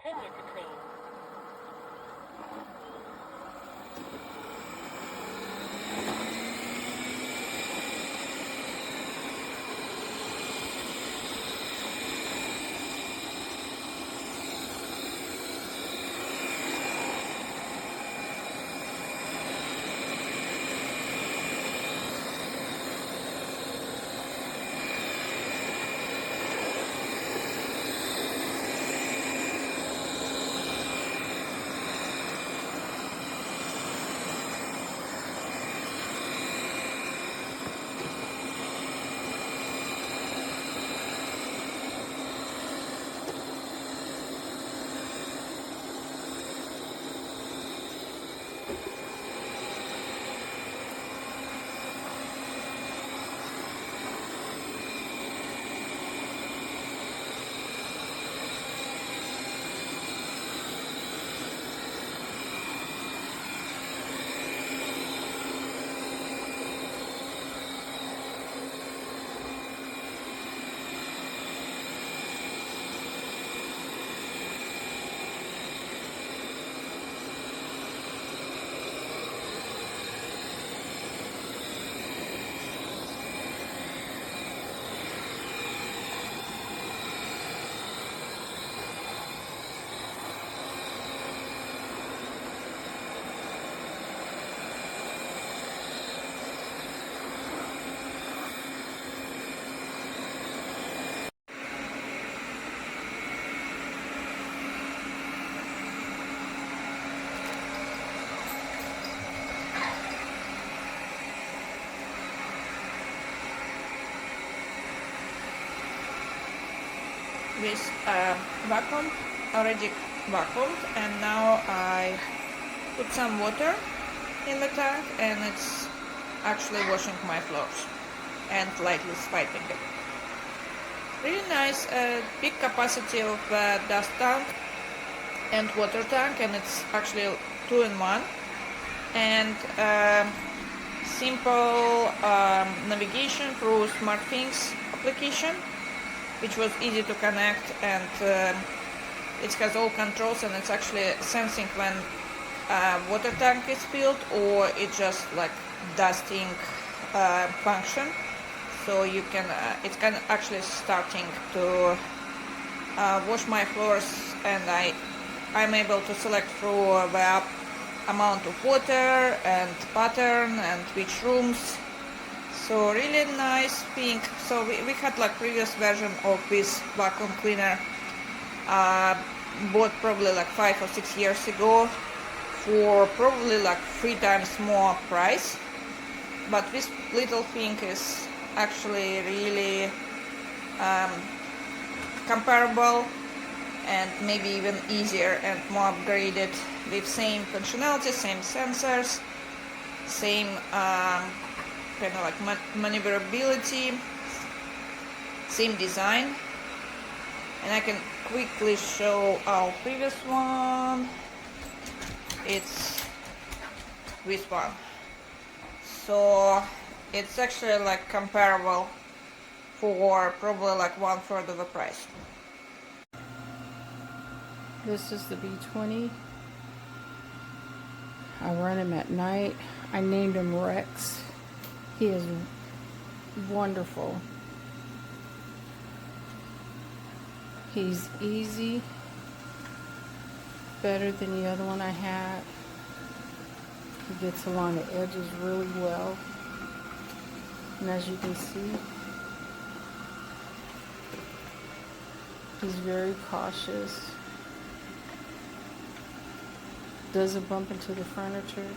continue to clean. This vacuum already vacuumed, and now I put some water in the tank and it's actually washing my floors and lightly swiping it. Really nice, big capacity of dust tank and water tank, and it's actually 2-in-1, and simple navigation through SmartThings application, which was easy to connect, and it has all controls, and it's actually sensing when water tank is filled or it's just like dusting function. So you can it's kind of actually starting to wash my floors, and I'm able to select through the amount of water and pattern and which rooms. So really nice thing. So we had like previous version of this vacuum cleaner, bought probably like 5 or 6 years ago for probably like 3 times more price. But this little thing is actually really comparable and maybe even easier and more upgraded, with same functionality, same sensors, same kind of like maneuverability, same design. And I can quickly show our previous one. It's this one. So it's actually like comparable for probably like 1/3 of the price. This is the B20. I run him at night. I named him Rex. He is wonderful. He's easy, better than the other one I had. He gets along the edges really well. And as you can see, he's very cautious. Doesn't bump into the furniture.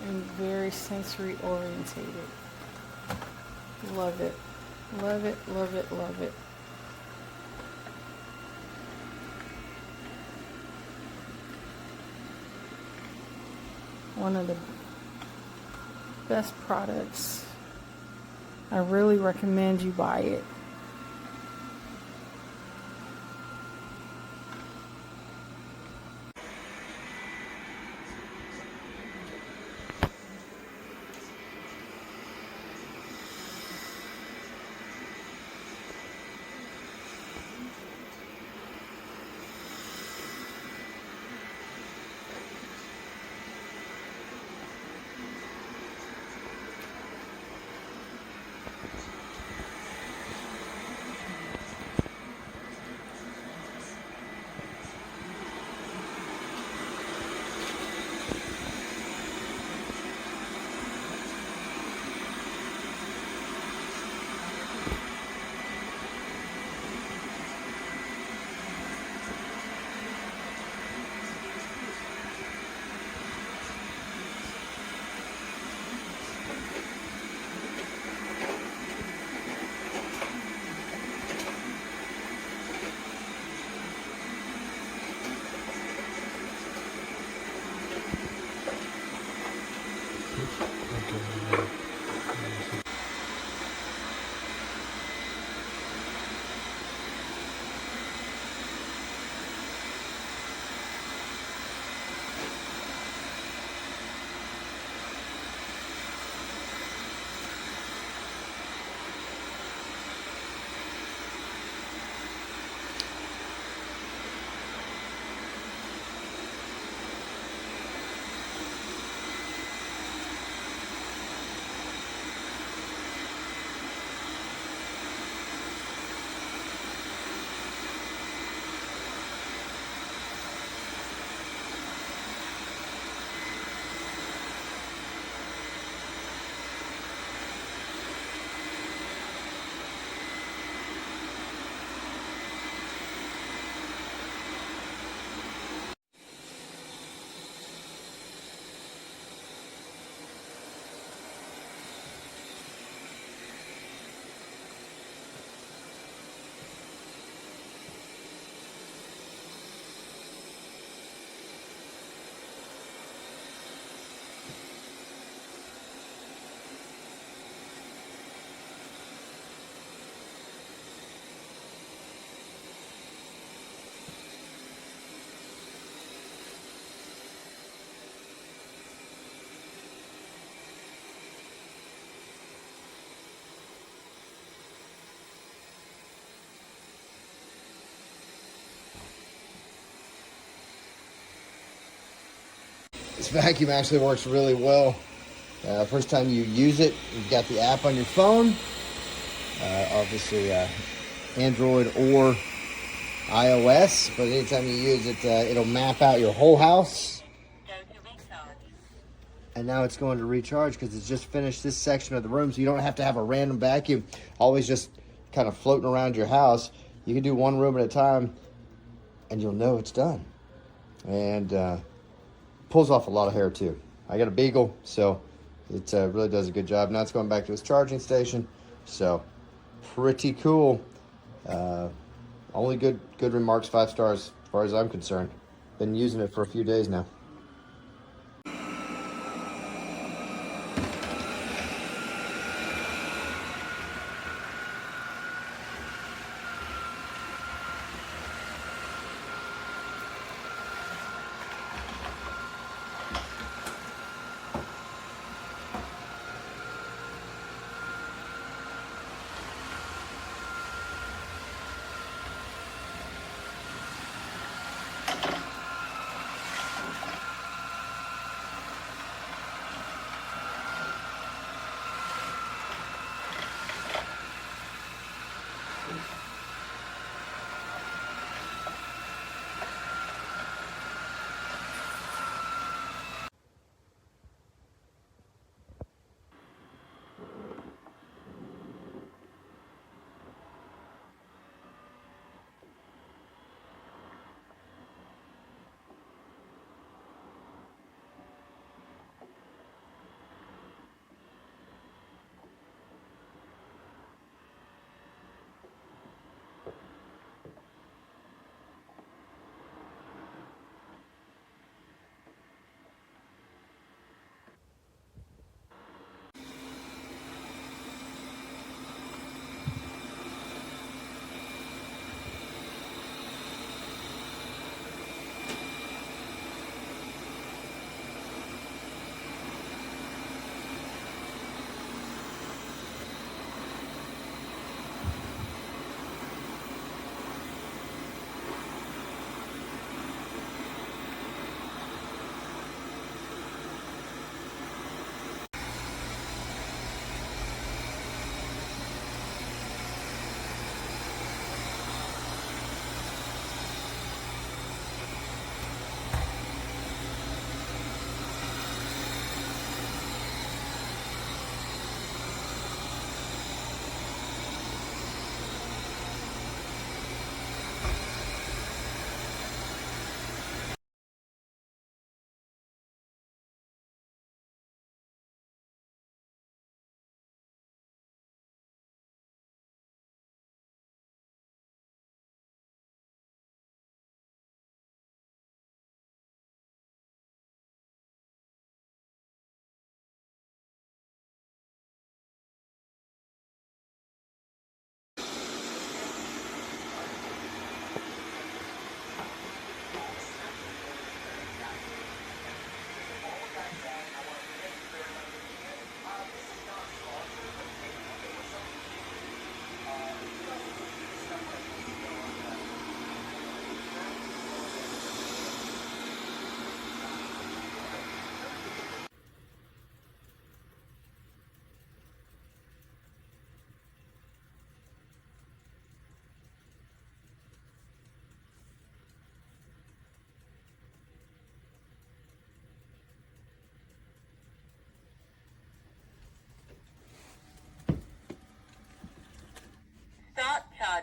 And very sensory orientated. Love it. Love it, love it, love it. One of the best products. I really recommend you buy it. This vacuum actually works really well. First time you use it, you've got the app on your phone. Obviously Android or iOS, but anytime you use it, it'll map out your whole house. And now it's going to recharge because it's just finished this section of the room, so you don't have to have a random vacuum always just kind of floating around your house. You can do one room at a time and you'll know it's done. And pulls off a lot of hair too. I got a Beagle, so it really does a good job. Now it's going back to its charging station, so pretty cool. Only good remarks, 5 stars as far as I'm concerned. Been using it for a few days now.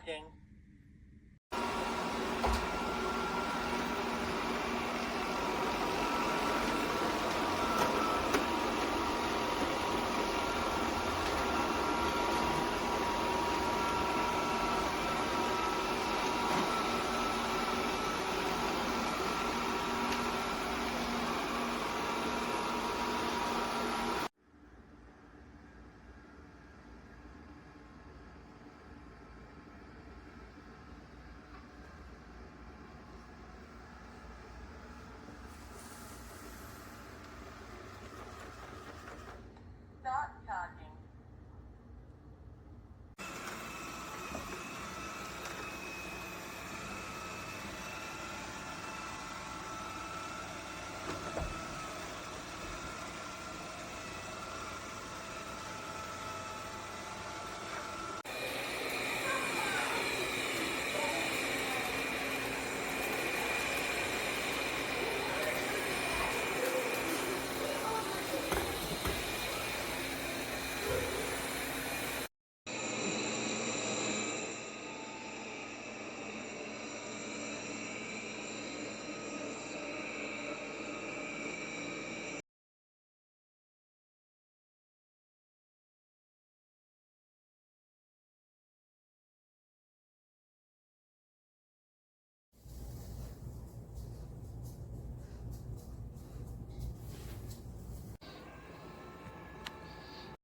tracking